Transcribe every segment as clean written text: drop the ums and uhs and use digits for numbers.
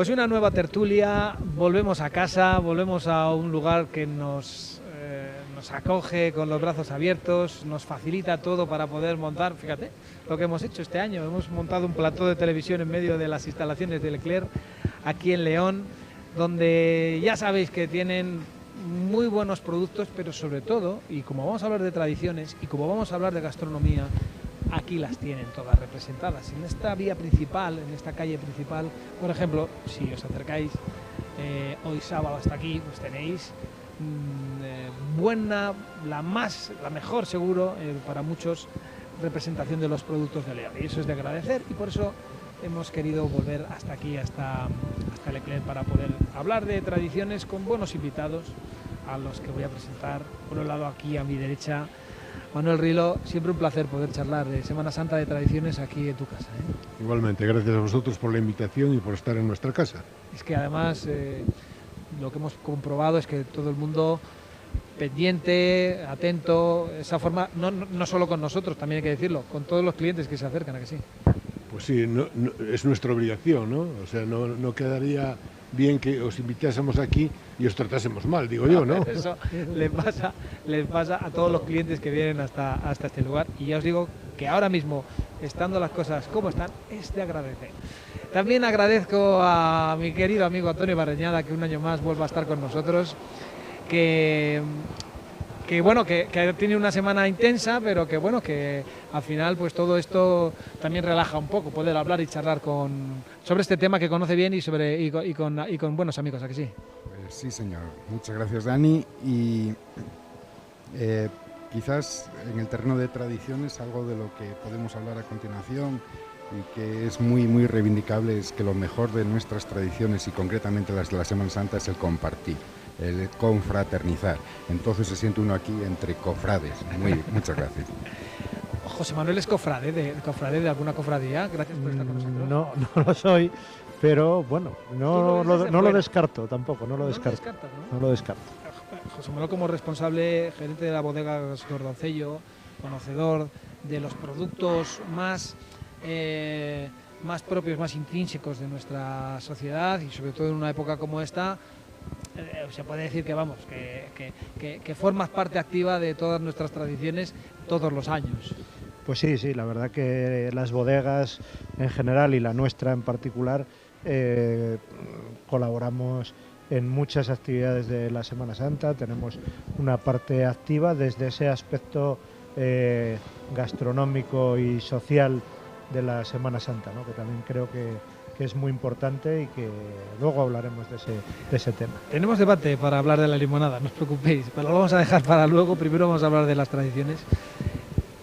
Pues una nueva tertulia, volvemos a casa, volvemos a un lugar que nos acoge con los brazos abiertos, nos facilita todo para poder montar, fíjate lo que hemos hecho este año, hemos montado un plató de televisión en medio de las instalaciones de Leclerc, aquí en León, donde ya sabéis que tienen muy buenos productos, pero sobre todo, y como vamos a hablar de tradiciones y como vamos a hablar de gastronomía, aquí las tienen todas representadas. En esta vía principal, en esta calle principal, por ejemplo, si os acercáis hoy sábado hasta aquí, pues tenéis la mejor seguro, para muchos, representación de los productos de León. Y eso es de agradecer y por eso hemos querido volver hasta aquí, hasta Leclerc, para poder hablar de tradiciones con buenos invitados a los que voy a presentar. Por un lado, aquí a mi derecha, Manuel Rilo, siempre un placer poder charlar de Semana Santa, de tradiciones aquí en tu casa, ¿eh? Igualmente, gracias a vosotros por la invitación y por estar en nuestra casa. Es que además lo que hemos comprobado es que todo el mundo pendiente, atento, esa forma, no solo con nosotros, también hay que decirlo, con todos los clientes que se acercan, ¿a que sí? Pues sí, es nuestra obligación, ¿no? O sea, no quedaría bien que os invitásemos aquí y os tratásemos mal, digo yo, ¿no? Eso les pasa a todos los clientes que vienen hasta este lugar, y ya os digo que ahora mismo, estando las cosas como están, es de agradecer. También agradezco a mi querido amigo Antonio Barreñada, que un año más vuelva a estar con nosotros, que tiene una semana intensa, pero que al final pues todo esto también relaja un poco, poder hablar y charlar sobre este tema que conoce bien y con buenos amigos, ¿a que sí? Sí, señor. Muchas gracias, Dani. Y quizás en el terreno de tradiciones, algo de lo que podemos hablar a continuación y que es muy, muy reivindicable, es que lo mejor de nuestras tradiciones, y concretamente las de la Semana Santa, es el compartir, el confraternizar. Entonces se siente uno aquí entre cofrades. Muchas gracias. José Manuel es cofrade de alguna cofradía. Gracias por estar con nosotros. No lo soy, pero bueno, no lo descarto tampoco, no lo descarto. No lo descarto. José Manuel, como responsable, gerente de la bodega Gordoncello, conocedor de los productos más propios, más intrínsecos de nuestra sociedad, y sobre todo en una época como esta, se puede decir que formas parte activa de todas nuestras tradiciones todos los años. Pues sí, la verdad que las bodegas en general y la nuestra en particular colaboramos en muchas actividades de la Semana Santa. Tenemos una parte activa desde ese aspecto gastronómico y social de la Semana Santa, ¿no? Que también creo que es muy importante y que luego hablaremos de ese tema. Tenemos debate para hablar de la limonada, no os preocupéis, pero lo vamos a dejar para luego. Primero vamos a hablar de las tradiciones,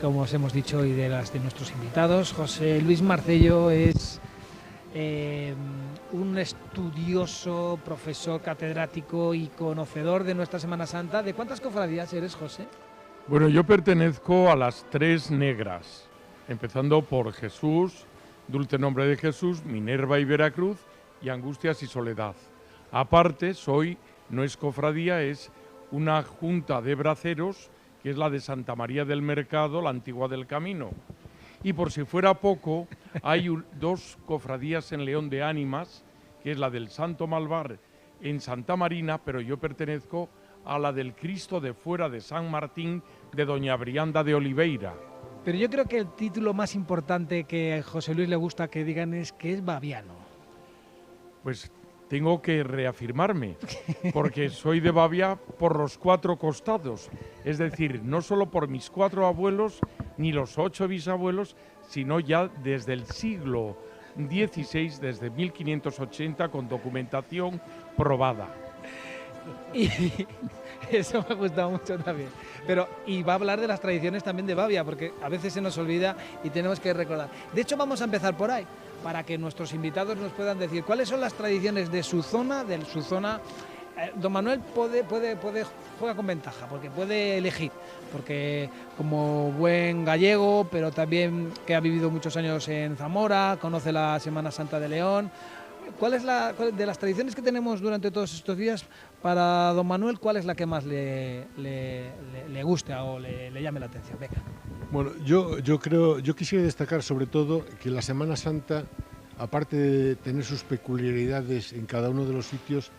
como os hemos dicho, y de las de nuestros invitados. José Luis Marcello es un estudioso, profesor, catedrático y conocedor de nuestra Semana Santa. ¿De cuántas cofradías eres, José? Bueno, yo pertenezco a las tres negras, empezando por Jesús, Dulce Nombre de Jesús, Minerva y Veracruz, y Angustias y Soledad. Aparte, no es cofradía, es una junta de braceros, que es la de Santa María del Mercado, la Antigua del Camino. Y por si fuera poco, hay dos cofradías en León de ánimas, que es la del Santo Malvar en Santa Marina, pero yo pertenezco a la del Cristo de Fuera de San Martín de Doña Brianda de Oliveira. Pero yo creo que el título más importante que a José Luis le gusta que digan es que es baviano. Pues tengo que reafirmarme, porque soy de Bavia por los cuatro costados. Es decir, no solo por mis 4 abuelos, ni los 8 bisabuelos, sino ya desde el siglo XVI, desde 1580, con documentación probada. Y eso me ha gustado mucho también. Y va a hablar de las tradiciones también de Bavia, porque a veces se nos olvida y tenemos que recordar. De hecho, vamos a empezar por ahí, para que nuestros invitados nos puedan decir cuáles son las tradiciones de su zona. Don Manuel juega con ventaja, porque puede elegir, porque como buen gallego, pero también que ha vivido muchos años en Zamora, conoce la Semana Santa de León. ¿Cuál es de las tradiciones que tenemos durante todos estos días, para don Manuel, cuál es la que más le gusta o le llame la atención? Venga. Bueno, yo quisiera destacar sobre todo que la Semana Santa aparte de tener sus peculiaridades en cada uno de los sitios,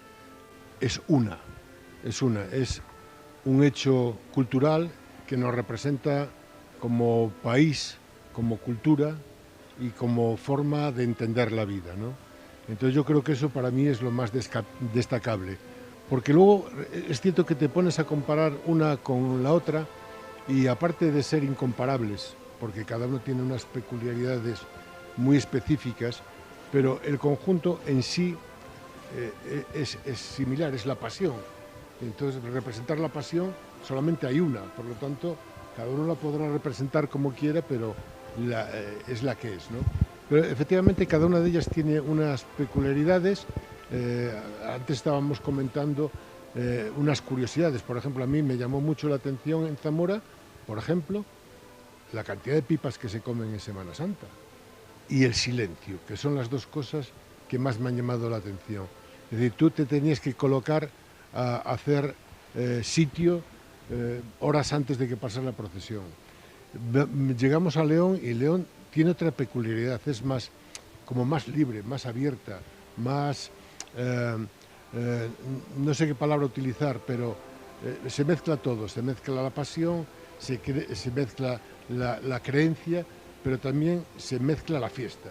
es un hecho cultural que nos representa como país, como cultura y como forma de entender la vida, ¿no? Entonces yo creo que eso para mí es lo más destacable, porque luego es cierto que te pones a comparar una con la otra y aparte de ser incomparables, porque cada uno tiene unas peculiaridades muy específicas, pero el conjunto en sí es similar, es la pasión. Entonces, representar la pasión solamente hay una, por lo tanto, cada uno la podrá representar como quiera, pero es la que es, ¿no? Pero efectivamente cada una de ellas tiene unas peculiaridades. Antes estábamos comentando unas curiosidades. Por ejemplo, a mí me llamó mucho la atención en Zamora, por ejemplo, la cantidad de pipas que se comen en Semana Santa y el silencio, que son las dos cosas que más me han llamado la atención. Es decir, tú te tenías que colocar a hacer sitio horas antes de que pasara la procesión. Llegamos a León y León tiene otra peculiaridad, es como más libre, más abierta, más, no sé qué palabra utilizar, pero se mezcla todo, se mezcla la pasión, se mezcla la creencia, pero también se mezcla la fiesta.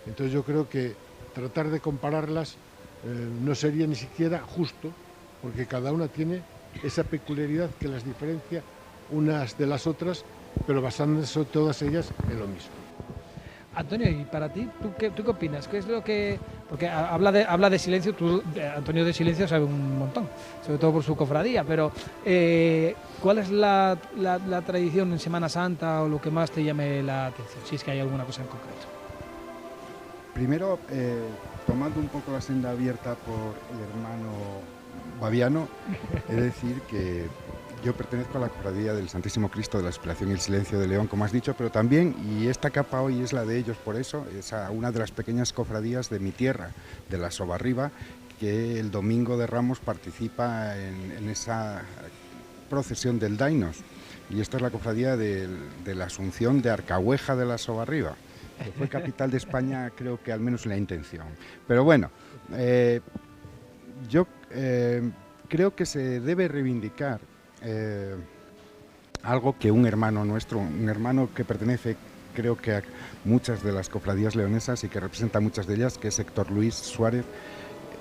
Entonces yo creo que tratar de compararlas no sería ni siquiera justo, porque cada una tiene esa peculiaridad que las diferencia unas de las otras, pero basándose todas ellas en lo mismo. Antonio, y para ti, ¿tú qué opinas? ¿Qué es lo que...? Porque habla de silencio, Antonio de silencio sabe un montón, sobre todo por su cofradía, pero ¿cuál es la tradición en Semana Santa o lo que más te llame la atención? Si es que hay alguna cosa en concreto. Primero, tomando un poco la senda abierta por el hermano Baviano, es decir que yo pertenezco a la cofradía del Santísimo Cristo de la Expiración y el Silencio de León, como has dicho, pero también, y esta capa hoy es la de ellos, por eso, es una de las pequeñas cofradías de mi tierra, de la Sobarriba, que el Domingo de Ramos participa en esa procesión del Dainos. Y esta es la cofradía de la Asunción de Arcahueja de la Sobarriba, que fue capital de España, creo que al menos en la intención. Pero bueno, yo creo que se debe reivindicar algo que un hermano nuestro, un hermano que pertenece creo que a muchas de las cofradías leonesas y que representa muchas de ellas, que es Héctor Luis Suárez,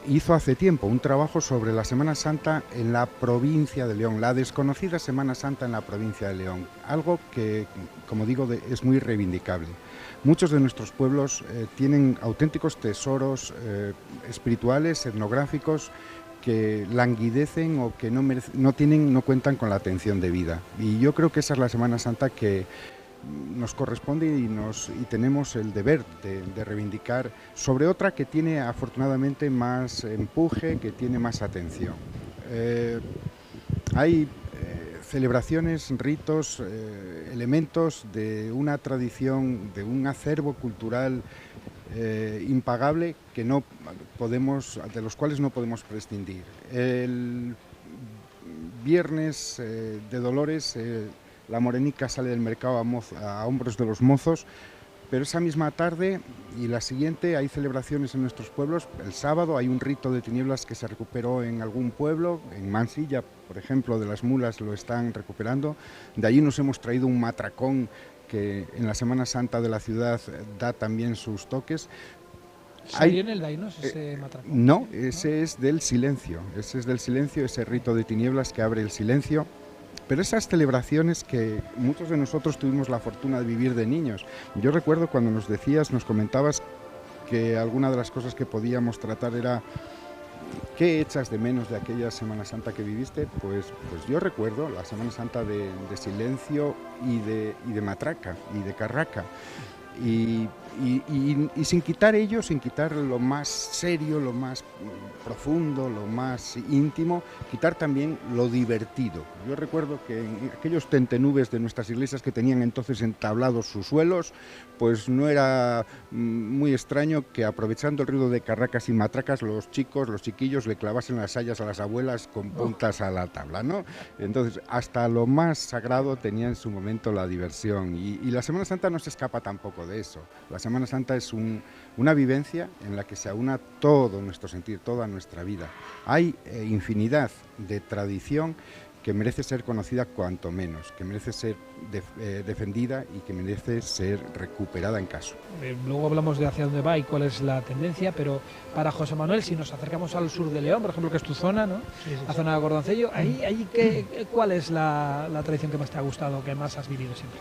hizo hace tiempo un trabajo sobre la Semana Santa en la provincia de León, la desconocida Semana Santa en la provincia de León, algo que, como digo, es muy reivindicable. Muchos de nuestros pueblos tienen auténticos tesoros espirituales, etnográficos, que languidecen o que no cuentan con la atención debida. Y yo creo que esa es la Semana Santa que nos corresponde y tenemos el deber de reivindicar sobre otra que tiene afortunadamente más empuje, que tiene más atención. Hay celebraciones, ritos, elementos de una tradición, de un acervo cultural impagable de los cuales no podemos prescindir. El viernes de Dolores la morenica sale del mercado a hombros de los mozos, pero esa misma tarde y la siguiente hay celebraciones en nuestros pueblos. El sábado hay un rito de tinieblas que se recuperó en algún pueblo, en Mansilla, por ejemplo, de las Mulas lo están recuperando. De allí nos hemos traído un matracón que en la Semana Santa de la ciudad da también sus toques. ¿Hay en el Dainos ese matracón? No, ese es del silencio, ese rito de tinieblas que abre el silencio. Pero esas celebraciones que muchos de nosotros tuvimos la fortuna de vivir de niños. Yo recuerdo cuando nos comentabas que alguna de las cosas que podíamos tratar era ¿qué echas de menos de aquella Semana Santa que viviste? Pues yo recuerdo la Semana Santa de silencio y de matraca y de carraca. Y sin quitar lo más serio, lo más profundo, lo más íntimo, quitar también lo divertido. Yo recuerdo que en aquellos tentenubes de nuestras iglesias que tenían entonces entablados sus suelos, pues no era muy extraño que aprovechando el ruido de carracas y matracas los chiquillos le clavasen las sayas a las abuelas con puntas a la tabla, ¿no? Entonces hasta lo más sagrado tenía en su momento la diversión y la Semana Santa no se escapa tampoco ejemplo de eso. La Semana Santa es una vivencia en la que se aúna todo nuestro sentir, toda nuestra vida. Hay infinidad de tradición que merece ser conocida cuanto menos, que merece ser defendida y que merece ser recuperada en caso. Luego hablamos de hacia dónde va y cuál es la tendencia, pero para José Manuel, si nos acercamos al sur de León, por ejemplo, que es tu zona, ¿no? La zona de Gordoncello, ¿cuál es la tradición que más te ha gustado, que más has vivido siempre?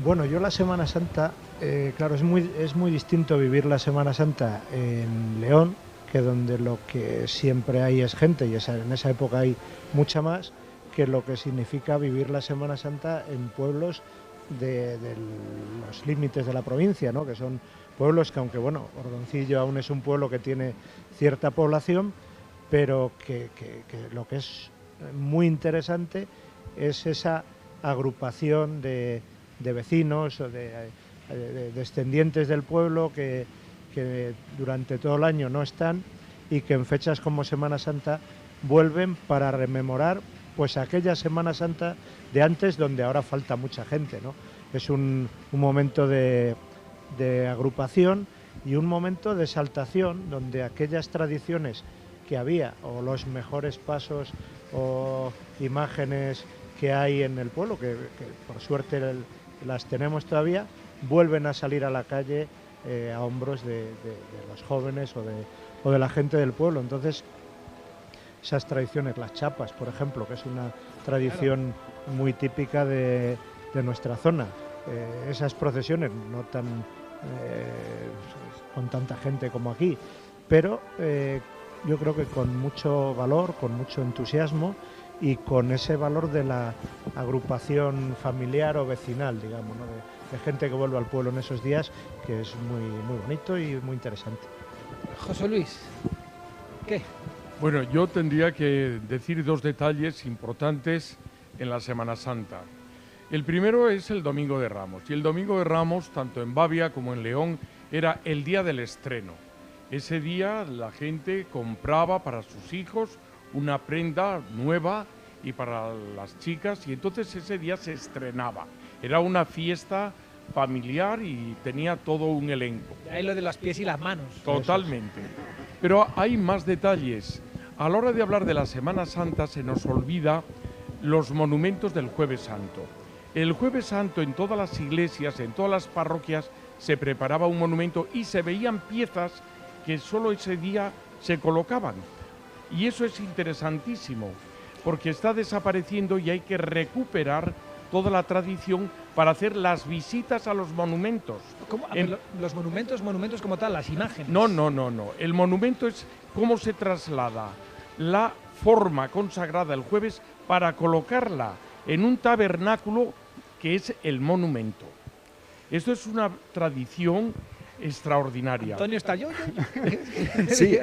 Bueno, yo la Semana Santa, claro, es muy distinto vivir la Semana Santa en León, que donde lo que siempre hay es gente, y en esa época hay mucha más, que lo que significa vivir la Semana Santa en pueblos de los límites de la provincia, ¿no? Que son pueblos que, aunque bueno, Gordoncillo aún es un pueblo que tiene cierta población, pero que lo que es muy interesante es esa agrupación de vecinos o de descendientes del pueblo que durante todo el año no están y que en fechas como Semana Santa vuelven para rememorar pues aquella Semana Santa de antes, donde ahora falta mucha gente, ¿no? Es un momento de agrupación y un momento de exaltación, donde aquellas tradiciones que había, o los mejores pasos o imágenes que hay en el pueblo, que por suerte las tenemos todavía, vuelven a salir a la calle a hombros de los jóvenes o de la gente del pueblo. Entonces, esas tradiciones, las chapas, por ejemplo, que es una tradición muy típica de nuestra zona, esas procesiones, no tan con tanta gente como aquí, pero yo creo que con mucho valor, con mucho entusiasmo y con ese valor de la agrupación familiar o vecinal, digamos, ¿no? de gente que vuelve al pueblo en esos días, que es muy bonito y muy interesante. José Luis, ¿qué? Bueno, yo tendría que decir dos detalles importantes en la Semana Santa. El primero es el Domingo de Ramos. Y el Domingo de Ramos, tanto en Bavia como en León, era el día del estreno. Ese día la gente compraba para sus hijos una prenda nueva y para las chicas, y entonces ese día se estrenaba. Era una fiesta familiar y tenía todo un elenco. Ahí lo de los pies y las manos. Totalmente. Pero hay más detalles. A la hora de hablar de la Semana Santa se nos olvida los monumentos del Jueves Santo. El Jueves Santo en todas las iglesias, en todas las parroquias, se preparaba un monumento y se veían piezas que solo ese día se colocaban. Y eso es interesantísimo, porque está desapareciendo y hay que recuperar toda la tradición para hacer las visitas a los monumentos. ¿Cómo? Los monumentos como tal, las imágenes. No. El monumento es cómo se traslada la forma consagrada el jueves para colocarla en un tabernáculo que es el monumento. Esto es una tradición extraordinaria. Antonio está yo. Sí,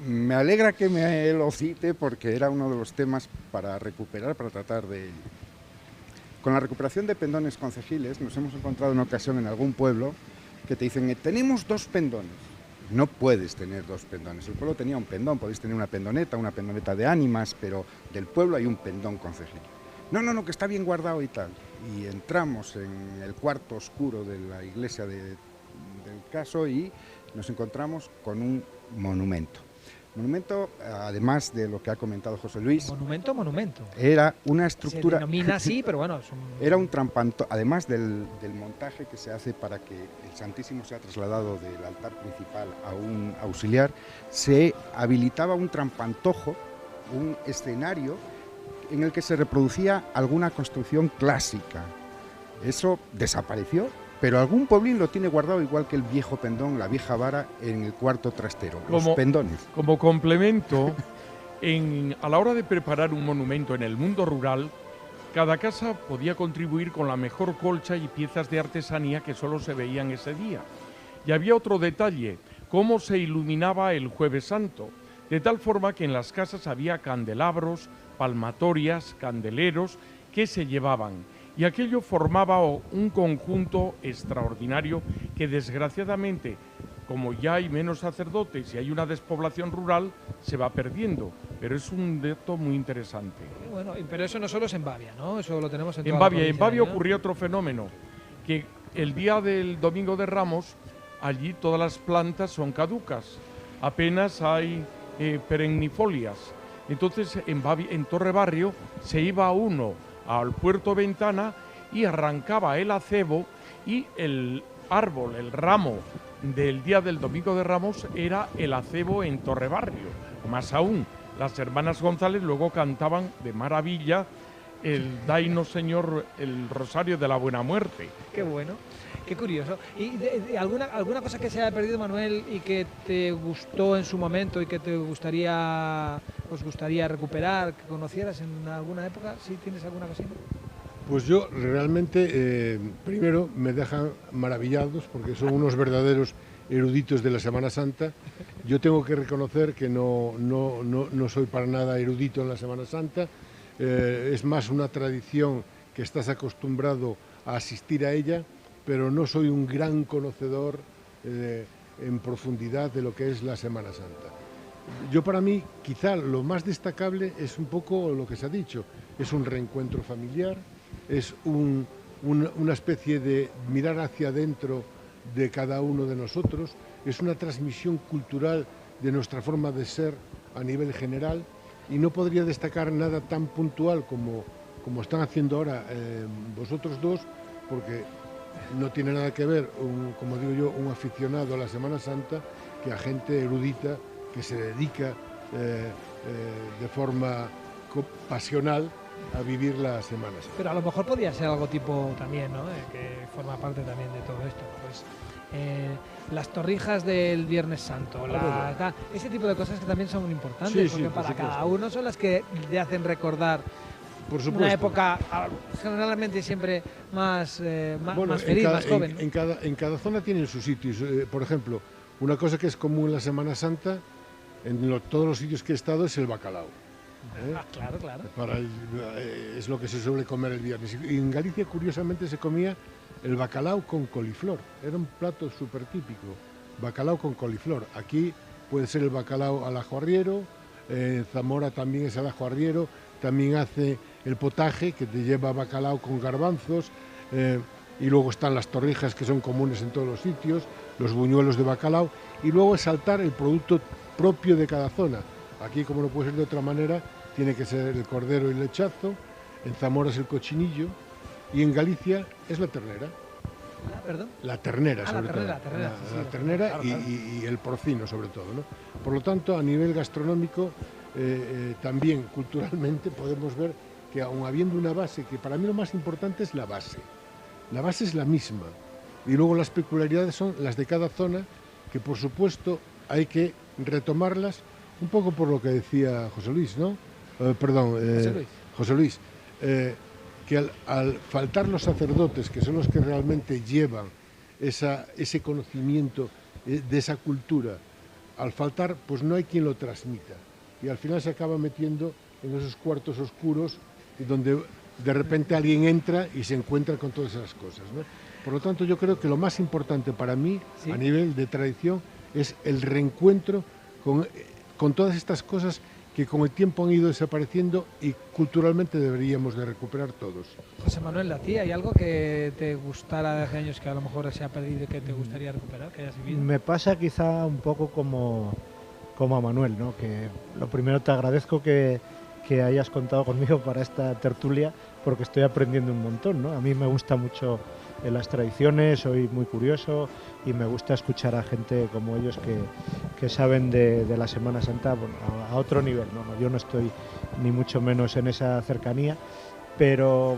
me alegra que me lo cite porque era uno de los temas para recuperar, para tratar de ello. Con la recuperación de pendones concejiles nos hemos encontrado en ocasión en algún pueblo que te dicen, tenemos 2 pendones. No puedes tener 2 pendones. El pueblo tenía un pendón, podéis tener una pendoneta de ánimas, pero del pueblo hay un pendón concejil. No, que está bien guardado y tal. Y entramos en el cuarto oscuro de la iglesia del caso y nos encontramos con un monumento. Monumento, además de lo que ha comentado José Luis. Monumento. Era una estructura. Se denomina así, pero bueno. Era un trampantojo, además del montaje que se hace para que el Santísimo sea trasladado del altar principal a un auxiliar, se habilitaba un trampantojo, un escenario en el que se reproducía alguna construcción clásica. Eso desapareció, pero algún pueblín lo tiene guardado, igual que el viejo pendón, la vieja vara, en el cuarto trastero, los pendones. Como complemento, a la hora de preparar un monumento en el mundo rural, cada casa podía contribuir con la mejor colcha y piezas de artesanía que solo se veían ese día. Y había otro detalle, cómo se iluminaba el Jueves Santo, de tal forma que en las casas había candelabros, palmatorias, candeleros que se llevaban. Y aquello formaba un conjunto extraordinario que desgraciadamente, como ya hay menos sacerdotes y hay una despoblación rural, se va perdiendo. Pero es un dato muy interesante. Bueno, pero eso no solo es en Bavia, ¿no? Eso lo tenemos en toda En la Bavia provincia, ¿no? ocurrió otro fenómeno, que el día del Domingo de Ramos, allí todas las plantas son caducas, apenas hay perennifolias. Entonces en Torre Barrio se iba uno al Puerto Ventana y arrancaba el acebo, y el árbol, el ramo del día del Domingo de Ramos era el acebo en Torre Barrio. Más aún, las hermanas González luego cantaban de maravilla el Daino Señor, el Rosario de la Buena Muerte. Qué bueno, qué curioso. ¿Y alguna cosa que se haya perdido, Manuel, y que te gustó en su momento y que os gustaría recuperar, que conocieras en alguna época? ¿Sí tienes alguna cosita? Pues yo realmente, primero, me dejan maravillados porque son unos verdaderos eruditos de la Semana Santa. Yo tengo que reconocer que no soy para nada erudito en la Semana Santa. Es más una tradición que estás acostumbrado a asistir a ella, pero no soy un gran conocedor en profundidad de lo que es la Semana Santa. Yo, para mí, quizá lo más destacable es un poco lo que se ha dicho, es un reencuentro familiar, es una especie de mirar hacia adentro de cada uno de nosotros, es una transmisión cultural de nuestra forma de ser a nivel general, y no podría destacar nada tan puntual como están haciendo ahora vosotros dos, porque no tiene nada que ver, como digo yo, un aficionado a la Semana Santa que a gente erudita que se dedica de forma pasional a vivir la Semana Santa. Pero a lo mejor podría ser algo tipo también, ¿no? Que forma parte también de todo esto. Pues las torrijas del Viernes Santo, ese tipo de cosas que también son importantes, Sí, porque por para supuesto. cada uno son las que le hacen recordar Por supuesto. una época generalmente siempre más Bueno, feliz, más joven, ¿no? en cada zona tienen sus sitios. Por ejemplo, una cosa que es común en la Semana Santa, en todos los sitios que he estado, es el bacalao. Claro, claro. Es lo que se suele comer el viernes. Y en Galicia, curiosamente, se comía el bacalao con coliflor. Era un plato súper típico, bacalao con coliflor. Aquí puede ser el bacalao al ajo arriero, en Zamora también es al ajo arriero, también hace el potaje, que te lleva bacalao con garbanzos, y luego están las torrijas, que son comunes en todos los sitios, los buñuelos de bacalao, y luego exaltar el producto propio de cada zona. Aquí, como no puede ser de otra manera, tiene que ser el cordero y el lechazo, en Zamora es el cochinillo, y en Galicia es la ternera. ¿Perdón? La ternera, La sobre ternera, todo. ternera, La sí, ternera claro, y, claro. y el porcino, sobre todo, ¿no? Por lo tanto, a nivel gastronómico, también culturalmente podemos ver que, aun habiendo una base, que para mí lo más importante es la base es la misma, y luego las peculiaridades son las de cada zona, que por supuesto hay que retomarlas, un poco por lo que decía José Luis, ¿no? José Luis, que al faltar los sacerdotes, que son los que realmente llevan ese conocimiento de esa cultura, al faltar, pues no hay quien lo transmita, y al final se acaba metiendo en esos cuartos oscuros donde de repente alguien entra y se encuentra con todas esas cosas, ¿no? Por lo tanto, yo creo que lo más importante para mí, Sí. a nivel de tradición, es el reencuentro con todas estas cosas que con el tiempo han ido desapareciendo y culturalmente deberíamos de recuperar todos. José Manuel, ¿a ti hay algo que te gustara de hace años que a lo mejor se ha perdido y que te gustaría recuperar, que hayas vivido? Me pasa quizá un poco como a Manuel, ¿no? Que lo primero, te agradezco que hayas contado conmigo para esta tertulia, porque estoy aprendiendo un montón, ¿no? A mí me gusta mucho las tradiciones, soy muy curioso y me gusta escuchar a gente como ellos que saben de la Semana Santa, bueno, a otro nivel, ¿no? Yo no estoy ni mucho menos en esa cercanía, pero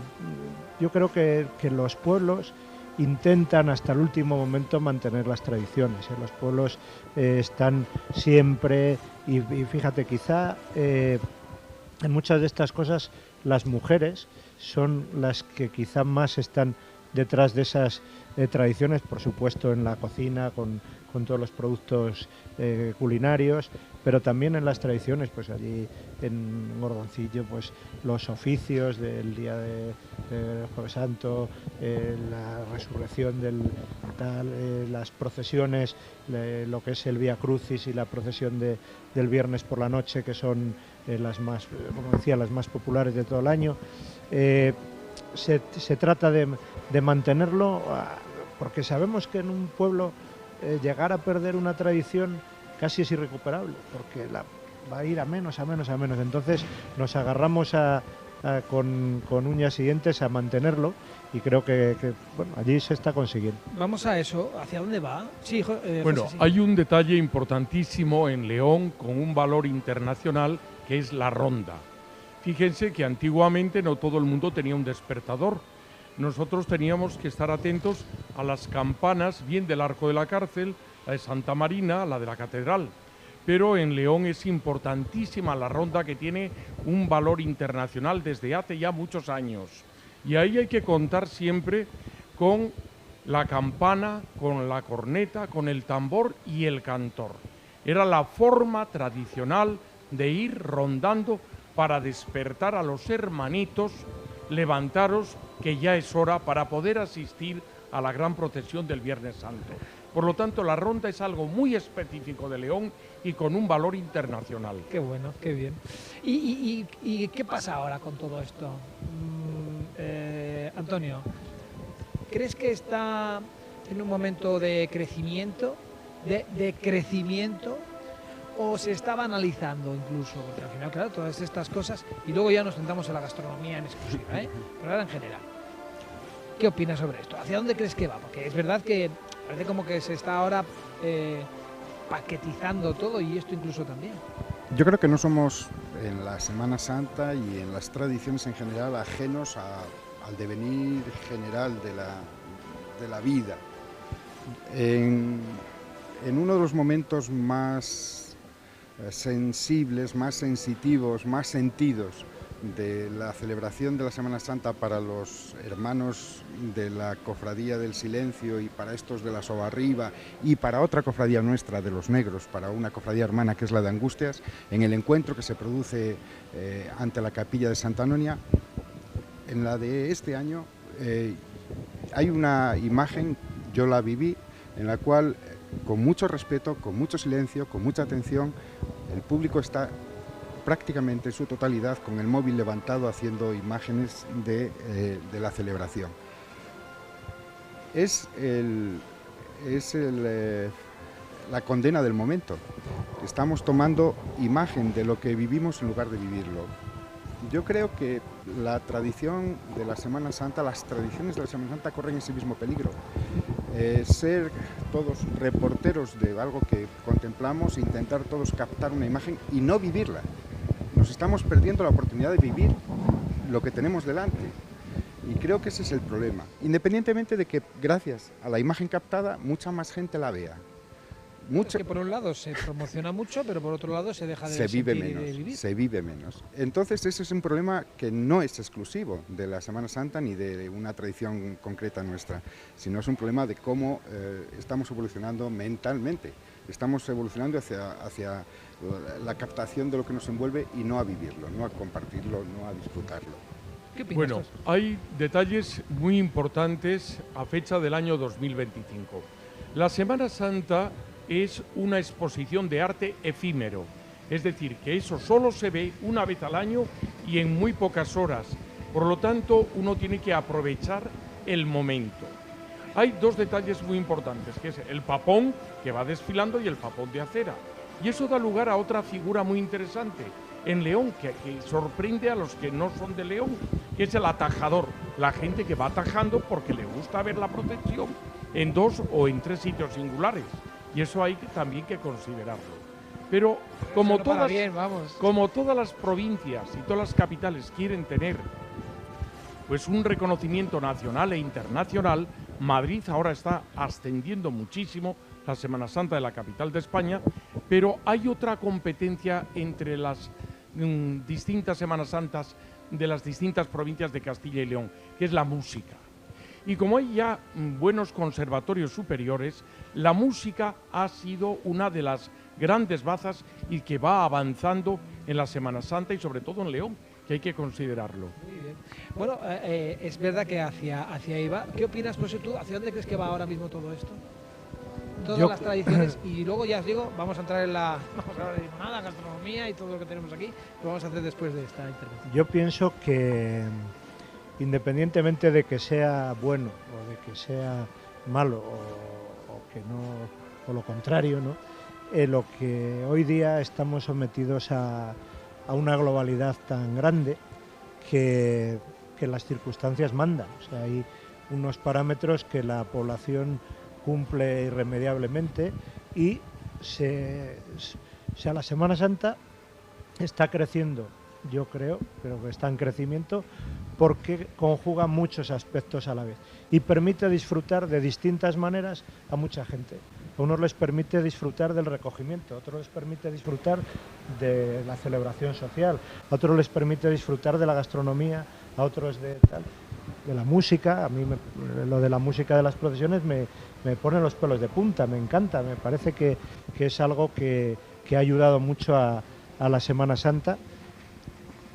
yo creo que los pueblos intentan hasta el último momento mantener las tradiciones, ¿eh? Los pueblos están siempre, y fíjate, quizá en muchas de estas cosas las mujeres son las que quizá más están detrás de esas tradiciones, por supuesto en la cocina, con todos los productos culinarios, pero también en las tradiciones, pues allí en Gordoncillo, pues los oficios del día de Jueves Santo, la resurrección las procesiones, lo que es el Vía Crucis y la procesión del viernes por la noche, que son las más, como decía, las más populares de todo el año. Se trata de mantenerlo porque sabemos que en un pueblo llegar a perder una tradición casi es irrecuperable, porque va a ir a menos, a menos, a menos. Entonces nos agarramos con uñas y dientes a mantenerlo, y creo que bueno, allí se está consiguiendo. Vamos a eso. ¿Hacia dónde va? Sí, Bueno, José, sí. hay un detalle importantísimo en León con un valor internacional, que es la ronda. Fíjense que antiguamente no todo el mundo tenía un despertador. Nosotros teníamos que estar atentos a las campanas, bien del Arco de la Cárcel, la de Santa Marina, la de la Catedral. Pero en León es importantísima la ronda, que tiene un valor internacional desde hace ya muchos años. Y ahí hay que contar siempre con la campana, con la corneta, con el tambor y el cantor. Era la forma tradicional de ir rondando para despertar a los hermanitos, levantaros que ya es hora para poder asistir a la gran procesión del Viernes Santo. Por lo tanto, la ronda es algo muy específico de León y con un valor internacional. Qué bueno, qué bien. ¿Y qué pasa ahora con todo esto? Antonio, ¿crees que está en un momento de crecimiento, de crecimiento, o se está banalizando incluso? Porque al final, claro, todas estas cosas, y luego ya nos centramos en la gastronomía en exclusiva, pero ahora en general. ¿Qué opinas sobre esto? ¿Hacia dónde crees que va? Porque es verdad que parece como que se está ahora paquetizando todo, y esto incluso también. Yo creo que no somos en la Semana Santa y en las tradiciones en general ajenos al devenir general de la vida. En uno de los momentos más sensibles, más sensitivos, más sentidos de la celebración de la Semana Santa para los hermanos de la Cofradía del Silencio y para estos de la Sobarriba y para otra cofradía nuestra de los Negros, para una cofradía hermana que es la de Angustias, en el encuentro que se produce ante la capilla de Santa Anonia. En la de este año hay una imagen, yo la viví, en la cual con mucho respeto, con mucho silencio, con mucha atención, el público está prácticamente en su totalidad con el móvil levantado haciendo imágenes de la celebración. Es la condena del momento. Estamos tomando imagen de lo que vivimos en lugar de vivirlo. Yo creo que la tradición de la Semana Santa, las tradiciones de la Semana Santa corren ese mismo peligro. Ser todos reporteros de algo que contemplamos, intentar todos captar una imagen y no vivirla. Nos estamos perdiendo la oportunidad de vivir lo que tenemos delante. Y creo que ese es el problema. Independientemente de que gracias a la imagen captada mucha más gente la vea. Es que por un lado se promociona mucho, pero por otro lado se deja de se vive sentir y de menos, vivir. se vive menos. Entonces ese es un problema que no es exclusivo de la Semana Santa ni de una tradición concreta nuestra, sino es un problema de cómo estamos evolucionando mentalmente. Estamos evolucionando hacia la captación de lo que nos envuelve y no a vivirlo, no a compartirlo, no a disfrutarlo. ¿Qué opinas? Bueno, hay detalles muy importantes a fecha del año 2025. La Semana Santa es una exposición de arte efímero, es decir, que eso solo se ve una vez al año y en muy pocas horas. Por lo tanto, uno tiene que aprovechar el momento. Hay dos detalles muy importantes, que es el papón que va desfilando y el papón de acera. Y eso da lugar a otra figura muy interesante en León, que sorprende a los que no son de León, que es el atajador, la gente que va atajando porque le gusta ver la procesión en 2 o en 3 sitios singulares. Y eso hay también que considerarlo. Pero como todas las provincias y todas las capitales quieren tener pues un reconocimiento nacional e internacional, Madrid ahora está ascendiendo muchísimo la Semana Santa de la capital de España, pero hay otra competencia entre las distintas Semanas Santas de las distintas provincias de Castilla y León, que es la música. Y como hay ya buenos conservatorios superiores, la música ha sido una de las grandes bazas y que va avanzando en la Semana Santa y sobre todo en León, que hay que considerarlo. Muy bien. Bueno, es verdad que hacia ahí va. ¿Qué opinas, José, tú? ¿Hacia dónde crees que va ahora mismo todo esto? Todas las tradiciones, y luego ya os digo, vamos a entrar en la gastronomía y todo lo que tenemos aquí, lo vamos a hacer después de esta intervención. Yo pienso que independientemente de que sea bueno o de que sea malo o que no, o lo contrario, ¿no? Lo que hoy día estamos sometidos a una globalidad tan grande que las circunstancias mandan. O sea, hay unos parámetros que la población cumple irremediablemente y la Semana Santa está creciendo, yo creo que está en crecimiento porque conjuga muchos aspectos a la vez y permite disfrutar de distintas maneras a mucha gente. A unos les permite disfrutar del recogimiento, a otros les permite disfrutar de la celebración social, a otros les permite disfrutar de la gastronomía, a otros de la música. A mí lo de la música de las procesiones me pone los pelos de punta, me encanta, me parece que es algo que ha ayudado mucho a la Semana Santa,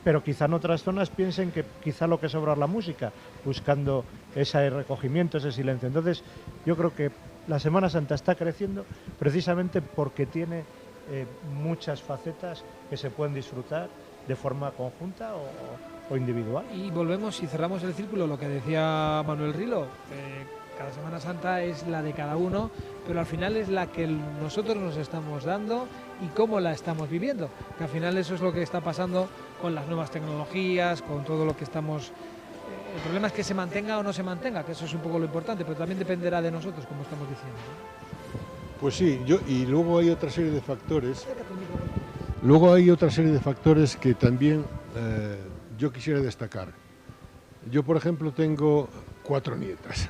pero quizá en otras zonas piensen que quizá lo que sobra es la música, buscando ese recogimiento, ese silencio. Entonces yo creo que la Semana Santa está creciendo precisamente porque tiene muchas facetas que se pueden disfrutar de forma conjunta o individual. Y volvemos y cerramos el círculo, lo que decía Manuel Rilo, cada Semana Santa es la de cada uno, pero al final es la que nosotros nos estamos dando y cómo la estamos viviendo, que al final eso es lo que está pasando con las nuevas tecnologías, con todo lo que estamos... El problema es que se mantenga o no se mantenga, que eso es un poco lo importante, pero también dependerá de nosotros, como estamos diciendo, ¿no? Pues sí, y luego hay otra serie de factores. Luego hay otra serie de factores que también yo quisiera destacar. Yo, por ejemplo, tengo 4 nietas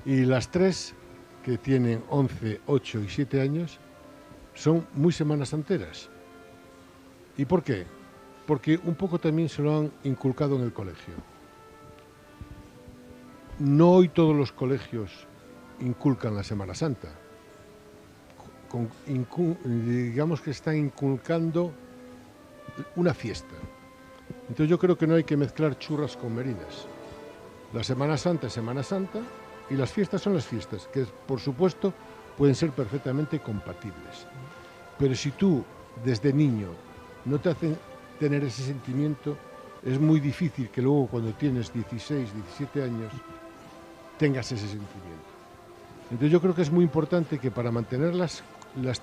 y las 3, que tienen 11, 8 y 7 años, son muy semanas santeras. ¿Y por qué? Porque un poco también se lo han inculcado en el colegio. No hoy todos los colegios inculcan la Semana Santa. Digamos que están inculcando una fiesta. Entonces yo creo que no hay que mezclar churras con merinas. La Semana Santa es Semana Santa y las fiestas son las fiestas, que por supuesto pueden ser perfectamente compatibles. Pero si tú desde niño no te hacen tener ese sentimiento, es muy difícil que luego cuando tienes 16, 17 años tengas ese sentimiento. Entonces yo creo que es muy importante que para mantener las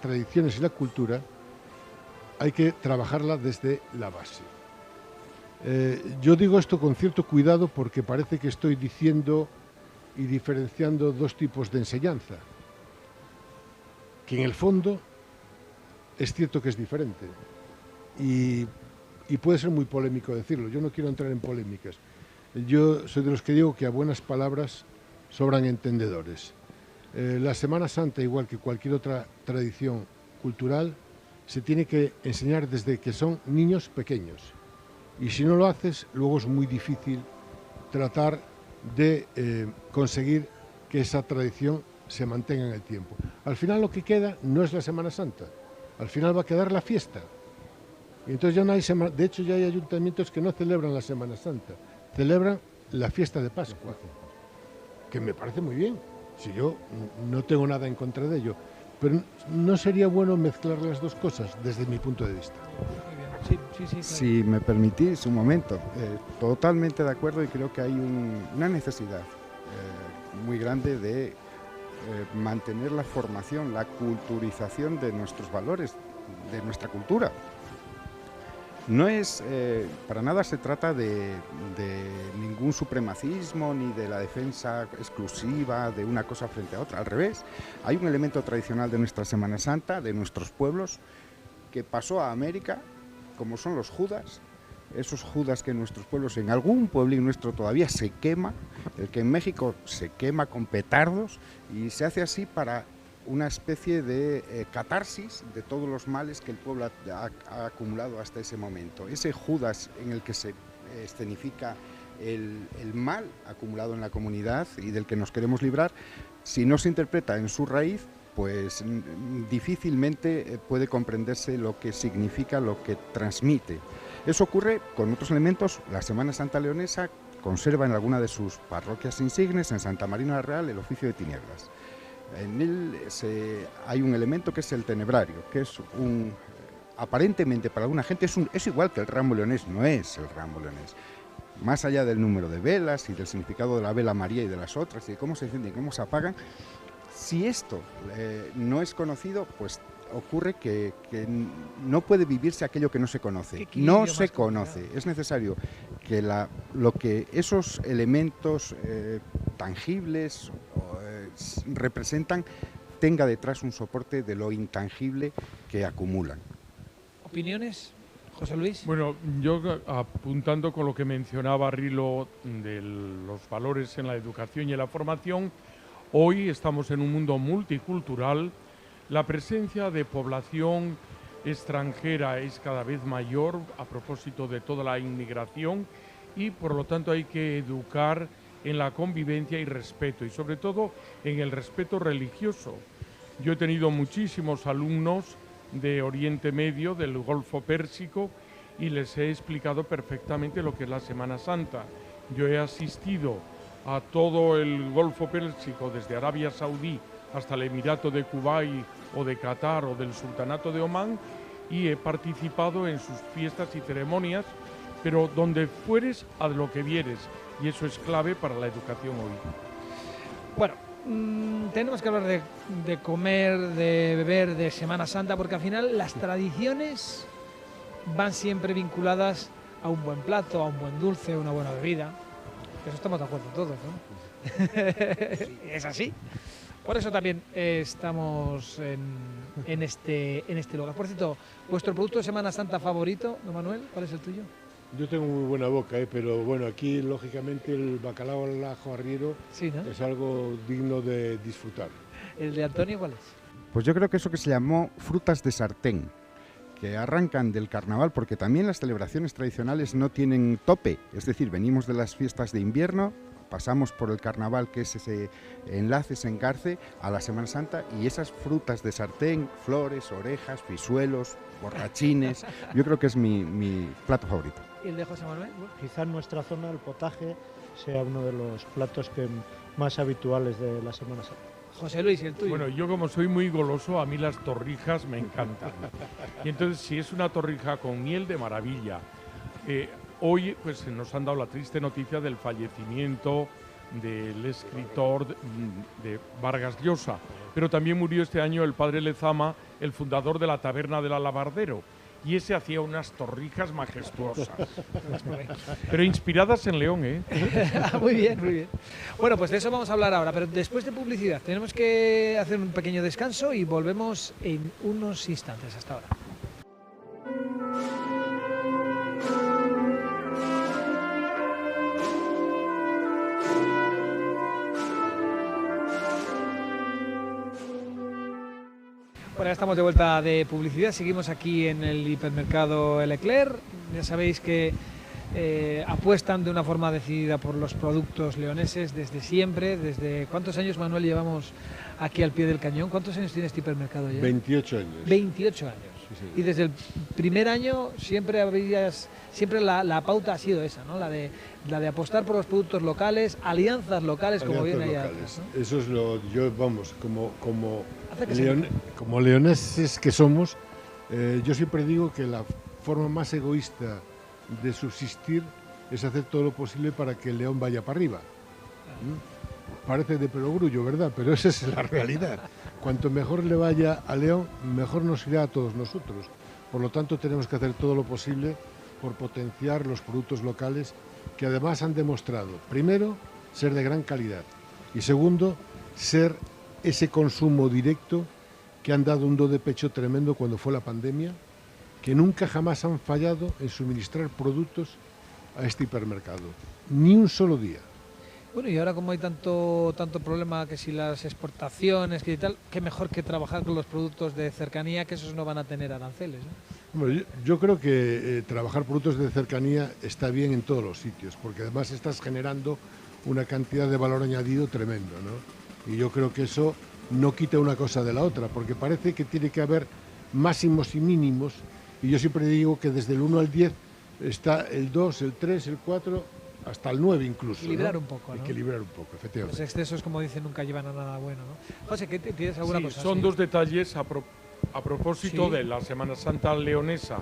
tradiciones y la cultura hay que trabajarla desde la base. Yo digo esto con cierto cuidado porque parece que estoy diciendo y diferenciando dos tipos de enseñanza, que en el fondo es cierto que es diferente y puede ser muy polémico decirlo. Yo no quiero entrar en polémicas. Yo soy de los que digo que a buenas palabras sobran entendedores. La Semana Santa, igual que cualquier otra tradición cultural, se tiene que enseñar desde que son niños pequeños. Y si no lo haces, luego es muy difícil tratar de conseguir que esa tradición se mantenga en el tiempo. Al final lo que queda no es la Semana Santa, al final va a quedar la fiesta. Y entonces ya no hay de hecho ya hay ayuntamientos que no celebran la Semana Santa, celebran la fiesta de Pascua, que me parece muy bien. Si yo no tengo nada en contra de ello, pero no sería bueno mezclar las dos cosas desde mi punto de vista. Muy bien. Sí, claro. Si me permitís un momento, totalmente de acuerdo y creo que hay una necesidad muy grande de mantener la formación, la culturización de nuestros valores, de nuestra cultura. No es, para nada se trata de ningún supremacismo ni de la defensa exclusiva de una cosa frente a otra. Al revés, hay un elemento tradicional de nuestra Semana Santa, de nuestros pueblos, que pasó a América, como son los judas. Esos judas que en nuestros pueblos, en algún pueblín nuestro todavía se quema, el que en México se quema con petardos y se hace así para una especie de catarsis de todos los males que el pueblo ha acumulado hasta ese momento. Ese Judas en el que se escenifica el mal acumulado en la comunidad y del que nos queremos librar, si no se interpreta en su raíz, pues difícilmente puede comprenderse lo que significa, lo que transmite. Eso ocurre con otros elementos. La Semana Santa leonesa conserva en alguna de sus parroquias insignes, en Santa Marina la Real, el oficio de tinieblas. En él hay un elemento que es el tenebrario, que es aparentemente para alguna gente es igual que el ramo leonés, no es el ramo leonés, más allá del número de velas y del significado de la vela María y de las otras y de cómo se encienden y cómo se apagan, si esto no es conocido, pues ocurre que no puede vivirse aquello que no se conoce. No se conoce. Es necesario que esos elementos tangibles representan tenga detrás un soporte de lo intangible que acumulan. ¿Opiniones, José Luis? Bueno, yo apuntando con lo que mencionaba Rilo de los valores en la educación y en la formación, hoy estamos en un mundo multicultural. La presencia de población extranjera es cada vez mayor a propósito de toda la inmigración y por lo tanto hay que educar en la convivencia y respeto, y sobre todo en el respeto religioso. Yo he tenido muchísimos alumnos de Oriente Medio, del Golfo Pérsico, y les he explicado perfectamente lo que es la Semana Santa. Yo he asistido a todo el Golfo Pérsico, desde Arabia Saudí hasta el Emirato de Kuwait o de Qatar o del Sultanato de Omán, y he participado en sus fiestas y ceremonias, pero donde fueres, haz lo que vieres, y eso es clave para la educación hoy. Bueno, tenemos que hablar de comer, de beber, de Semana Santa, porque al final las tradiciones van siempre vinculadas a un buen plato, a un buen dulce, a una buena bebida. Eso estamos de acuerdo todos, ¿no? Es así. Por eso también estamos en este lugar. Por cierto, ¿vuestro producto de Semana Santa favorito, don Manuel? ¿Cuál es el tuyo? Yo tengo muy buena boca, pero bueno, aquí lógicamente el bacalao al ajo arriero Sí, ¿no? es algo digno de disfrutar. ¿El de Antonio cuál es? Pues yo creo que eso que se llamó frutas de sartén, que arrancan del carnaval, porque también las celebraciones tradicionales no tienen tope, es decir, venimos de las fiestas de invierno, pasamos por el carnaval, que es ese enlace, ese engarce, a la Semana Santa, y esas frutas de sartén, flores, orejas, pisuelos, borrachines, yo creo que es mi plato favorito. ¿Y el de José Manuel? Quizá en nuestra zona el potaje sea uno de los platos más habituales de la Semana Santa. José Luis, ¿y el tuyo? Bueno, yo como soy muy goloso, a mí las torrijas me encantan. Y entonces, si es una torrija con miel, de maravilla. Hoy pues nos han dado la triste noticia del fallecimiento del escritor de Vargas Llosa, pero también murió este año el padre Lezama, el fundador de la Taberna del Alabardero, y ese hacía unas torrijas majestuosas, pero inspiradas en León, ¿eh? Muy bien, muy bien. Bueno, pues de eso vamos a hablar ahora, pero después de publicidad tenemos que hacer un pequeño descanso y volvemos en unos instantes. Hasta ahora. Bueno, ya estamos de vuelta de publicidad, seguimos aquí en el hipermercado El Eclair. Ya sabéis que apuestan de una forma decidida por los productos leoneses desde siempre. ¿Desde cuántos años, Manuel, llevamos aquí al pie del cañón? ¿Cuántos años tiene este hipermercado ya? 28 años. 28 años. Sí, sí. Y desde el primer año siempre la pauta ha sido esa, ¿no? La de apostar por los productos locales, alianzas locales, como bien ahí atrás, ¿no? Eso es como Hace que como leoneses que somos, yo siempre digo que la forma más egoísta de subsistir es hacer todo lo posible para que el león vaya para arriba. Parece de perogrullo, ¿verdad? Pero esa es la realidad. Cuanto mejor le vaya al león, mejor nos irá a todos nosotros. Por lo tanto, tenemos que hacer todo lo posible por potenciar los productos locales, que además han demostrado, primero, ser de gran calidad, y segundo, ser ese consumo directo que han dado un do de pecho tremendo cuando fue la pandemia, que nunca jamás han fallado en suministrar productos a este hipermercado. Ni un solo día. Bueno, y ahora como hay tanto problema, que si las exportaciones, que y tal, qué mejor que trabajar con los productos de cercanía, que esos no van a tener aranceles, ¿no? Bueno, yo creo que trabajar productos de cercanía está bien en todos los sitios, porque además estás generando una cantidad de valor añadido tremendo, ¿no? Y yo creo que eso no quita una cosa de la otra, porque parece que tiene que haber máximos y mínimos, y yo siempre digo que desde el 1 al 10 está el 2, el 3, el 4, hasta el 9 incluso. Equilibrar, ¿no? un poco, ¿no? Equilibrar un poco, efectivamente. Los excesos, como dicen, nunca llevan a nada bueno, ¿no? José, ¿qué tienes alguna cosa? Son Sí. dos detalles a propósito Sí. de la Semana Santa leonesa.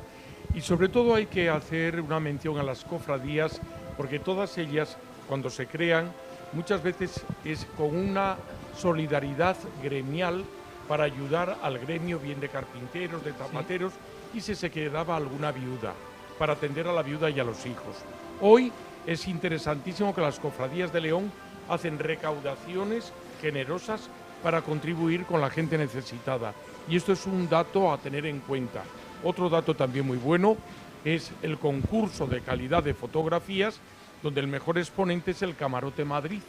Y sobre todo hay que hacer una mención a las cofradías porque todas ellas, cuando se crean, muchas veces es con una solidaridad gremial para ayudar al gremio, bien de carpinteros, de zapateros, y si se quedaba alguna viuda, para atender a la viuda y a los hijos. Hoy es interesantísimo que las cofradías de León hacen recaudaciones generosas para contribuir con la gente necesitada. Y esto es un dato a tener en cuenta. Otro dato también muy bueno es el concurso de calidad de fotografías, donde el mejor exponente es el Camarote Madrid.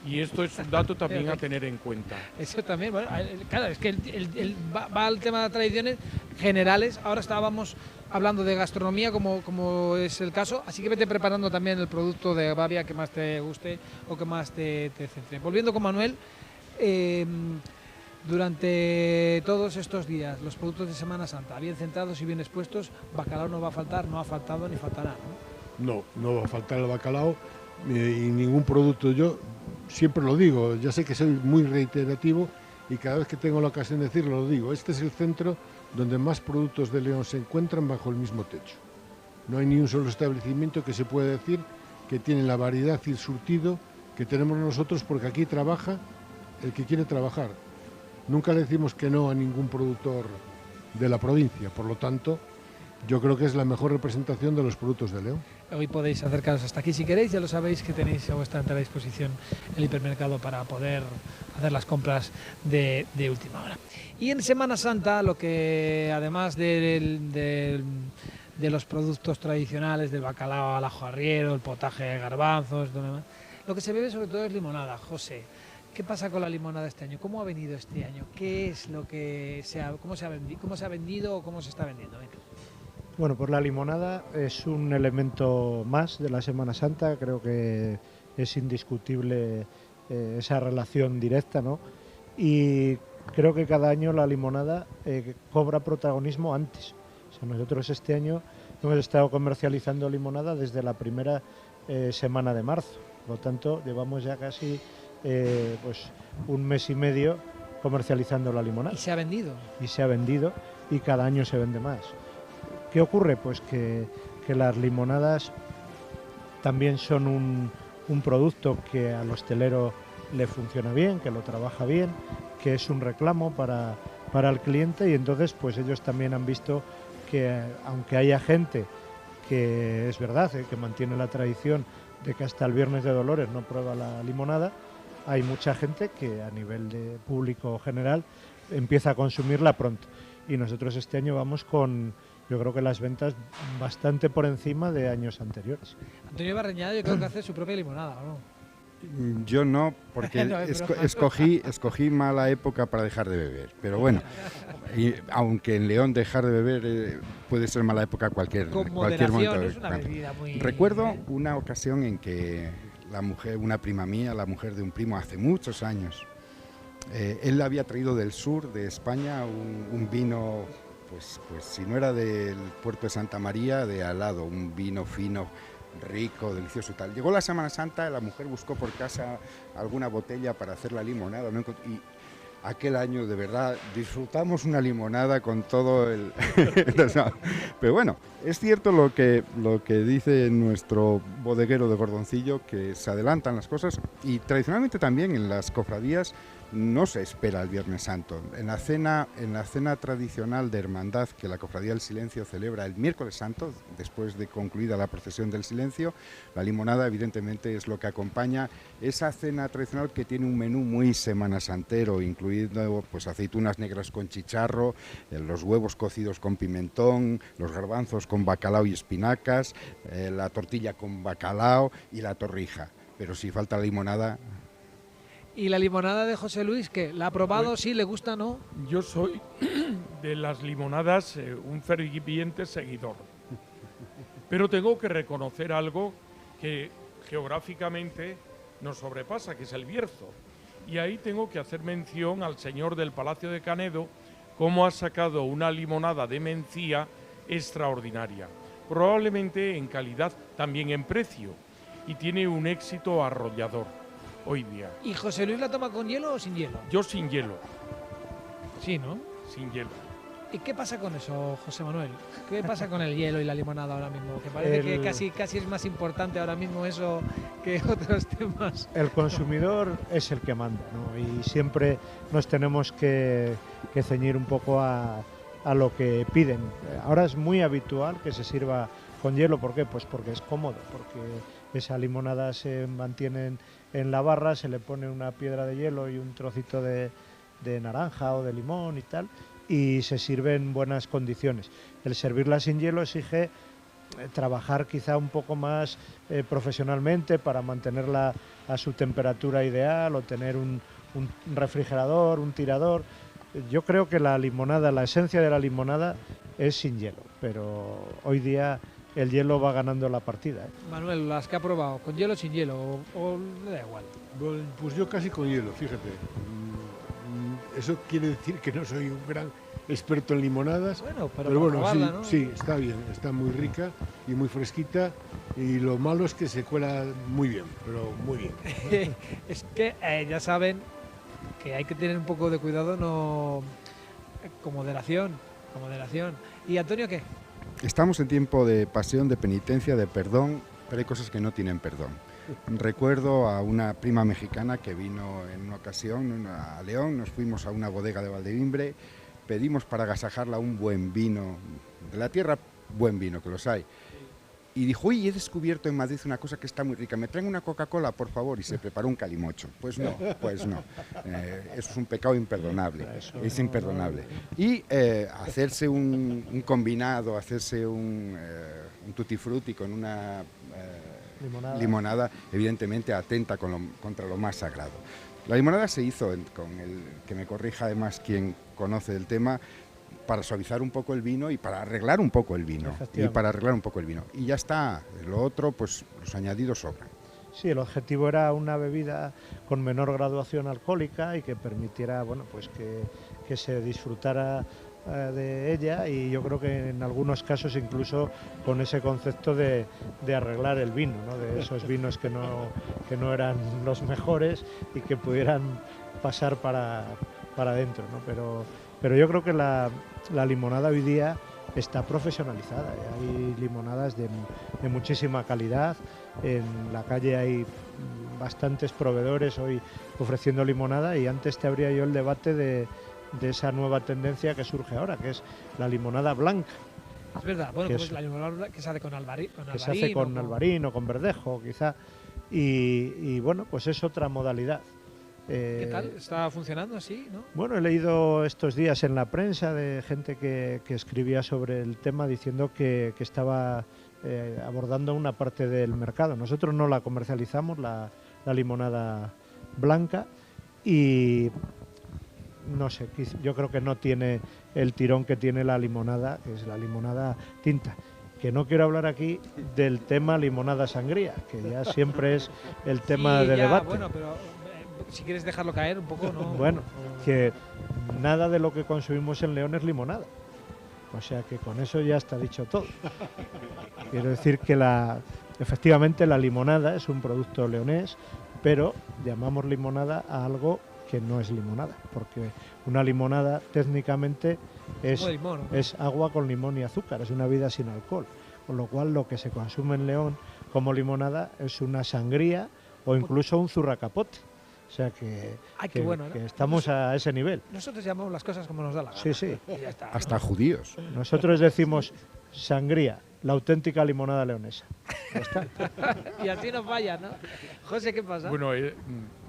Y esto es un dato también a tener en cuenta. Eso también, bueno, claro, es que va al tema de tradiciones generales. Ahora estábamos hablando de gastronomía, como es el caso, así que vete preparando también el producto de Bavia que más te guste o que más te centre. Volviendo con Manuel, durante todos estos días, los productos de Semana Santa, bien centrados y bien expuestos, bacalao no va a faltar, no ha faltado ni faltará, ¿no? No va a faltar el bacalao y ningún producto. Yo siempre lo digo, ya sé que soy muy reiterativo y cada vez que tengo la ocasión de decirlo lo digo. Este es el centro donde más productos de León se encuentran bajo el mismo techo. No hay ni un solo establecimiento que se pueda decir que tiene la variedad y el surtido que tenemos nosotros, porque aquí trabaja el que quiere trabajar. Nunca le decimos que no a ningún productor de la provincia, por lo tanto, yo creo que es la mejor representación de los productos de León. Hoy podéis acercaros hasta aquí si queréis, ya lo sabéis que tenéis a vuestra entera disposición el hipermercado para poder hacer las compras de última hora. Y en Semana Santa, lo que además de los productos tradicionales, del bacalao al ajo arriero, el potaje de garbanzos, lo que se bebe sobre todo es limonada. José, ¿qué pasa con la limonada este año? ¿Cómo ha venido este año? ¿Qué es lo que cómo se ha vendido o cómo se está vendiendo? Venga. Bueno, pues la limonada es un elemento más de la Semana Santa, creo que es indiscutible esa relación directa, ¿no? Y creo que cada año la limonada cobra protagonismo antes. O sea, nosotros este año hemos estado comercializando limonada desde la primera semana de marzo, por lo tanto llevamos ya casi pues un mes y medio comercializando la limonada. ¿Y se ha vendido? Y se ha vendido y cada año se vende más. ¿Qué ocurre? Pues que las limonadas también son un producto que al hostelero le funciona bien, que lo trabaja bien, que es un reclamo para el cliente, y entonces pues ellos también han visto que aunque haya gente que es verdad que mantiene la tradición de que hasta el Viernes de Dolores no prueba la limonada, hay mucha gente que a nivel de público general empieza a consumirla pronto. Y nosotros este año vamos con, yo creo que las ventas bastante por encima de años anteriores. Antonio Barreñada yo creo que hace su propia limonada, ¿no? Yo no, porque No, escogí mala época para dejar de beber. Pero bueno, y aunque en León dejar de beber puede ser mala época cualquier momento. Es una bebida muy... Recuerdo una ocasión en que una prima mía, la mujer de un primo, hace muchos años, él había traído del sur de España un vino, pues si no era del puerto de Santa María, de al lado, un vino fino, rico, delicioso y tal. Llegó la Semana Santa, la mujer buscó por casa alguna botella para hacer la limonada, ¿no? Y aquel año de verdad disfrutamos una limonada con todo el... Pero bueno, es cierto lo que dice nuestro bodeguero de Gordoncillo, que se adelantan las cosas, y tradicionalmente también en las cofradías no se espera el Viernes Santo. En la cena tradicional de hermandad que la Cofradía del Silencio celebra el Miércoles Santo, después de concluida la procesión del Silencio, la limonada evidentemente es lo que acompaña esa cena tradicional, que tiene un menú muy semanasantero, incluido pues aceitunas negras con chicharro, los huevos cocidos con pimentón, los garbanzos con bacalao y espinacas, la tortilla con bacalao y la torrija. Pero si falta la limonada... ¿Y la limonada de José Luis, qué? ¿La ha probado? ¿Sí? ¿Le gusta? ¿No? Yo soy de las limonadas un ferviente seguidor. Pero tengo que reconocer algo que geográficamente nos sobrepasa, que es el Bierzo. Y ahí tengo que hacer mención al señor del Palacio de Canedo, cómo ha sacado una limonada de Mencía extraordinaria. Probablemente en calidad, también en precio. Y tiene un éxito arrollador hoy día. ¿Y José Luis la toma con hielo o sin hielo? Yo sin hielo. Sí, ¿no? Sin hielo. ¿Y qué pasa con eso, José Manuel? ¿Qué pasa con el hielo y la limonada ahora mismo? Que parece que casi es más importante ahora mismo eso que otros temas. El consumidor es el que manda, ¿no? Y siempre nos tenemos que ceñir un poco a lo que piden. Ahora es muy habitual que se sirva con hielo. ¿Por qué? Pues porque es cómodo, porque esa limonada se mantiene en la barra, se le pone una piedra de hielo y un trocito de naranja o de limón y tal, y se sirve en buenas condiciones. El servirla sin hielo exige trabajar quizá un poco más profesionalmente para mantenerla a su temperatura ideal, o tener un refrigerador, un tirador. Yo creo que la limonada, la esencia de la limonada es sin hielo, pero hoy día el hielo va ganando la partida, ¿eh? Manuel, las que ha probado, ¿con hielo o sin hielo? ¿O le da igual? Pues yo casi con hielo, fíjate. Eso quiere decir que no soy un gran experto en limonadas, Bueno, pero bueno, probarla, ¿no? sí, está bien, está muy rica y muy fresquita, y lo malo es que se cuela muy bien, pero muy bien. Es que ya saben que hay que tener un poco de cuidado, no con moderación. ¿Y Antonio qué? Estamos en tiempo de pasión, de penitencia, de perdón, pero hay cosas que no tienen perdón. Recuerdo a una prima mexicana que vino en una ocasión a León, nos fuimos a una bodega de Valdevimbre, pedimos para agasajarla un buen vino de la tierra, buen vino, que los hay. Y dijo, uy, he descubierto en Madrid una cosa que está muy rica, ¿me traen una Coca-Cola, por favor? Y se preparó un calimocho. Pues no. Eso es un pecado imperdonable, es imperdonable. Y hacerse un combinado, hacerse un tutti frutti con una limonada, evidentemente atenta contra lo más sagrado. La limonada se hizo, que me corrija además quien conoce el tema, para suavizar un poco el vino y para arreglar un poco el vino. Y ya está. Lo otro, pues los añadidos sobran. Sí, el objetivo era una bebida con menor graduación alcohólica y que permitiera, bueno, pues que se disfrutara de ella, y yo creo que en algunos casos incluso con ese concepto de arreglar el vino, ¿no? De esos vinos que no eran los mejores y que pudieran pasar para adentro, ¿no? Pero yo creo que la limonada hoy día está profesionalizada. Hay limonadas de muchísima calidad. En la calle hay bastantes proveedores hoy ofreciendo limonada, y antes te abría yo el debate de esa nueva tendencia que surge ahora, que es la limonada blanca. Es verdad, bueno, pues la limonada que se hace con albarín. Que se hace con albarín o con verdejo, quizá. Y bueno, pues es otra modalidad. ¿Qué tal? ¿Está funcionando así, no? Bueno, he leído estos días en la prensa de gente que escribía sobre el tema, diciendo que estaba abordando una parte del mercado. Nosotros no la comercializamos, la limonada blanca, y no sé, yo creo que no tiene el tirón que tiene la limonada, que es la limonada tinta. Que no quiero hablar aquí del tema limonada sangría, que ya siempre es el tema de debate. Bueno, pero si quieres dejarlo caer un poco, ¿no? Bueno, que nada de lo que consumimos en León es limonada. O sea que con eso ya está dicho todo. Quiero decir que efectivamente la limonada es un producto leonés, pero llamamos limonada a algo que no es limonada, porque una limonada técnicamente es agua con limón y azúcar, es una bebida sin alcohol, con lo cual lo que se consume en León como limonada es una sangría o incluso un zurracapote. O sea que estamos a ese nivel. Nosotros llamamos las cosas como nos da la gana. Sí. Y ya está, hasta judíos. Nosotros decimos sangría, la auténtica limonada leonesa. Ya está. Y así no falla, ¿no? José, ¿qué pasa? Bueno,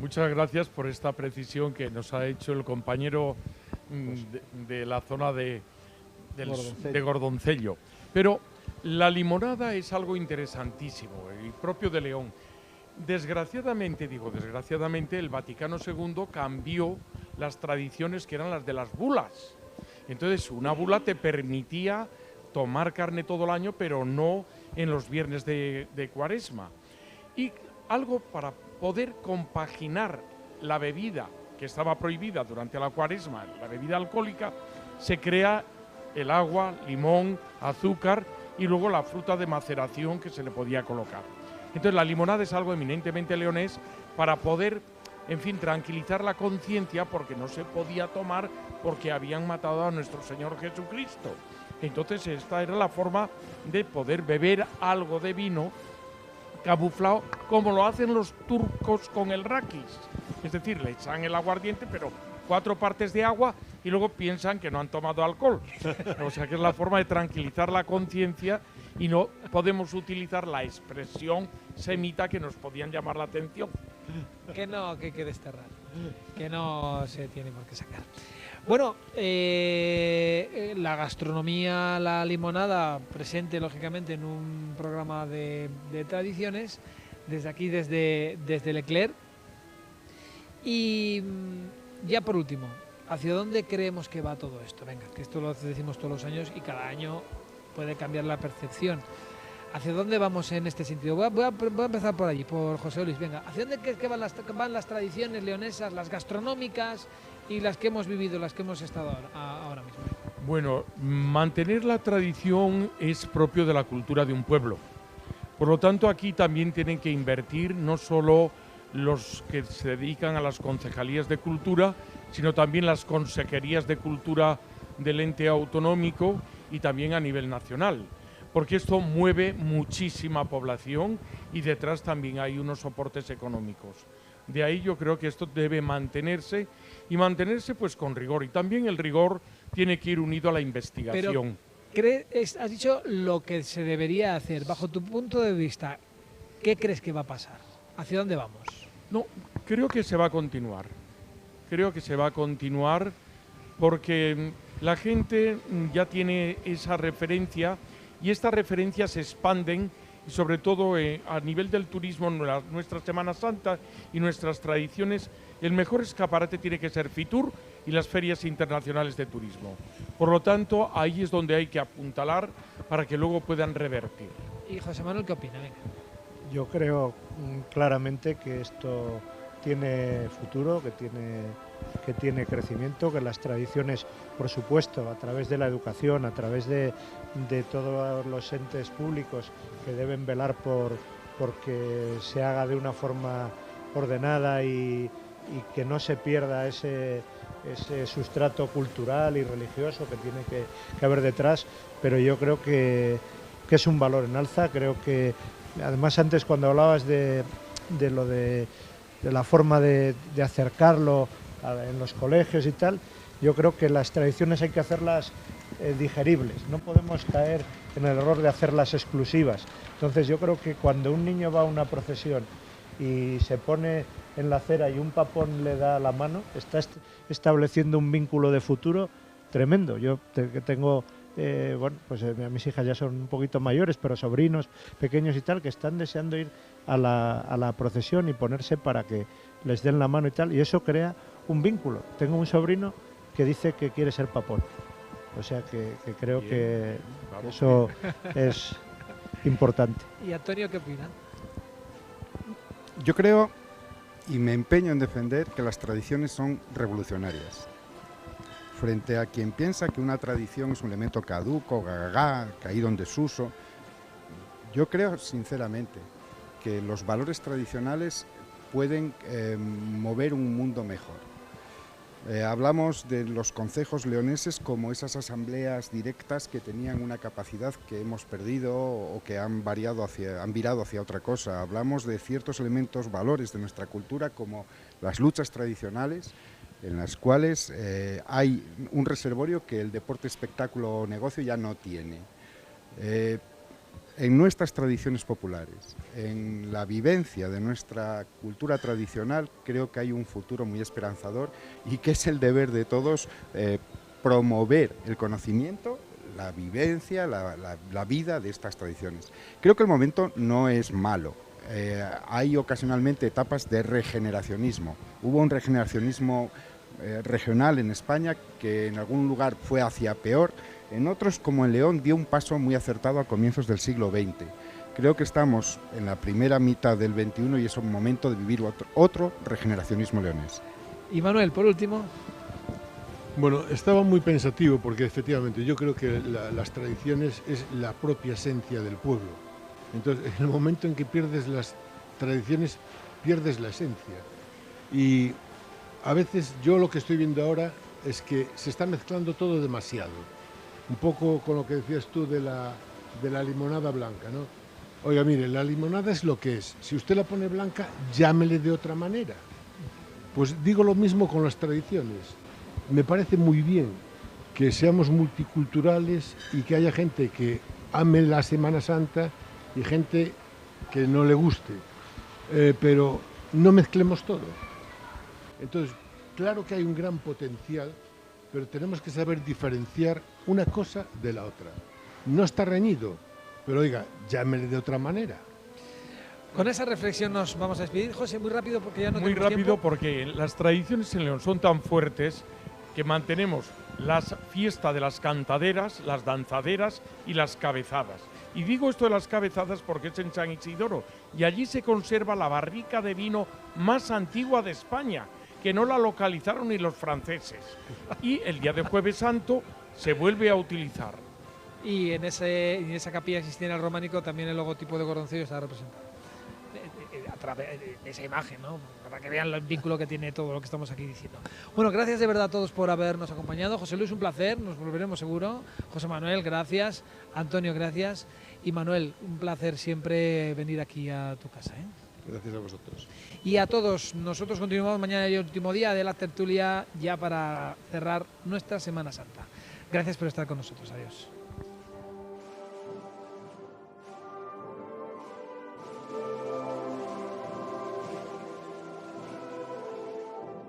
muchas gracias por esta precisión que nos ha hecho el compañero de la zona de Gordoncello. Pero la limonada es algo interesantísimo y propio de León. Desgraciadamente, el Vaticano II cambió las tradiciones que eran las de las bulas. Entonces, una bula te permitía tomar carne todo el año, pero no en los viernes de Cuaresma. Y algo para poder compaginar la bebida que estaba prohibida durante la Cuaresma, la bebida alcohólica, se crea el agua, limón, azúcar y luego la fruta de maceración que se le podía colocar. Entonces la limonada es algo eminentemente leonés para poder en fin, tranquilizar la conciencia porque no se podía tomar porque habían matado a nuestro Señor Jesucristo. Entonces esta era la forma de poder beber algo de vino camuflado, como lo hacen los turcos con el raquis. Es decir, le echan el aguardiente, pero 4 partes de agua y luego piensan que no han tomado alcohol. O sea que es la forma de tranquilizar la conciencia y no podemos utilizar la expresión semita que nos podían llamar la atención. Que no, que hay que desterrar, que no se tiene por qué sacar. Bueno, la gastronomía, la limonada, presente lógicamente en un programa de tradiciones, desde aquí, desde Leclerc. Y ya por último, ¿hacia dónde creemos que va todo esto? Venga, que esto lo decimos todos los años y cada año puede cambiar la percepción. ¿Hacia dónde vamos en este sentido? Voy a empezar por allí, por José Luis. Venga, ¿hacia dónde crees que van las tradiciones leonesas, las gastronómicas y las que hemos vivido, las que hemos estado ahora mismo? Bueno, mantener la tradición es propio de la cultura de un pueblo. Por lo tanto, aquí también tienen que invertir no solo los que se dedican a las concejalías de cultura, sino también las consejerías de cultura del ente autonómico y también a nivel nacional, porque esto mueve muchísima población y detrás también hay unos soportes económicos. De ahí yo creo que esto debe mantenerse y mantenerse pues con rigor, y también el rigor tiene que ir unido a la investigación. Pero has dicho lo que se debería hacer. Bajo tu punto de vista, ¿qué crees que va a pasar? ¿Hacia dónde vamos? No, creo que se va a continuar. Creo que se va a continuar porque la gente ya tiene esa referencia y estas referencias se expanden y sobre todo a nivel del turismo, nuestra Semana Santa y nuestras tradiciones, el mejor escaparate tiene que ser Fitur y las ferias internacionales de turismo. Por lo tanto, ahí es donde hay que apuntalar para que luego puedan revertir. ¿Y José Manuel qué opina? Venga. Yo creo claramente que esto tiene futuro, que tiene crecimiento, que las tradiciones, por supuesto, a través de la educación, a través de todos los entes públicos que deben velar porque se haga de una forma ordenada y que no se pierda ese sustrato cultural y religioso que tiene que haber detrás, pero yo creo que es un valor en alza. Creo que, además, antes cuando hablabas de la forma de acercarlo en los colegios y tal, yo creo que las tradiciones hay que hacerlas digeribles, no podemos caer en el error de hacerlas exclusivas. Entonces yo creo que cuando un niño va a una procesión y se pone en la acera y un papón le da la mano, está estableciendo un vínculo de futuro tremendo. Yo que tengo, pues mis hijas ya son un poquito mayores, pero sobrinos pequeños y tal, que están deseando ir a la procesión y ponerse para que les den la mano y tal, y eso crea un vínculo. Tengo un sobrino que dice que quiere ser papón, o sea que creo que eso es importante. ¿Y Antonio qué opina? Yo creo y me empeño en defender que las tradiciones son revolucionarias. Frente a quien piensa que una tradición es un elemento caduco, gagagá, caído en desuso, yo creo sinceramente que los valores tradicionales pueden mover un mundo mejor. Hablamos de los concejos leoneses como esas asambleas directas que tenían una capacidad que hemos perdido o que han virado hacia otra cosa. Hablamos de ciertos elementos, valores de nuestra cultura como las luchas tradicionales, en las cuales hay un reservorio que el deporte, espectáculo o negocio ya no tiene. En nuestras tradiciones populares, en la vivencia de nuestra cultura tradicional, creo que hay un futuro muy esperanzador y que es el deber de todos promover el conocimiento, la vivencia, la vida de estas tradiciones. Creo que el momento no es malo. Hay ocasionalmente etapas de regeneracionismo. Hubo un regeneracionismo regional en España que en algún lugar fue hacia peor. En otros, como en León, dio un paso muy acertado a comienzos del siglo XX. Creo que estamos en la primera mitad del XXI y es un momento de vivir otro regeneracionismo leonés. Y Manuel, por último. Bueno, estaba muy pensativo porque efectivamente yo creo que las tradiciones es la propia esencia del pueblo. Entonces, en el momento en que pierdes las tradiciones, pierdes la esencia. Y a veces yo lo que estoy viendo ahora es que se está mezclando todo demasiado. Un poco con lo que decías tú de la limonada blanca, ¿no? Oiga, mire, la limonada es lo que es. Si usted la pone blanca, llámele de otra manera. Pues digo lo mismo con las tradiciones. Me parece muy bien que seamos multiculturales y que haya gente que ame la Semana Santa y gente que no le guste, pero no mezclemos todo. Entonces, claro que hay un gran potencial, pero tenemos que saber diferenciar una cosa de la otra. No está reñido, pero oiga, llámele de otra manera. Con esa reflexión nos vamos a despedir. José, muy rápido porque ya no Muy tenemos rápido tiempo. porque las tradiciones en León son tan fuertes que mantenemos la fiesta de las cantaderas, las danzaderas y las cabezadas. Y digo esto de las cabezadas porque es en San Isidoro y allí se conserva la barrica de vino más antigua de España, que no la localizaron ni los franceses. Y el día de Jueves Santo se vuelve a utilizar. Y en esa capilla existente románico también el logotipo de Gordoncillo está representado. A través de esa imagen, ¿no? Para que vean el vínculo que tiene todo lo que estamos aquí diciendo. Bueno, gracias de verdad a todos por habernos acompañado. José Luis, un placer, nos volveremos seguro. José Manuel, gracias. Antonio, gracias. Y Manuel, un placer siempre venir aquí a tu casa, ¿eh? Gracias a vosotros. Y a todos, nosotros continuamos mañana el último día de la tertulia ya para cerrar nuestra Semana Santa. Gracias por estar con nosotros. Adiós.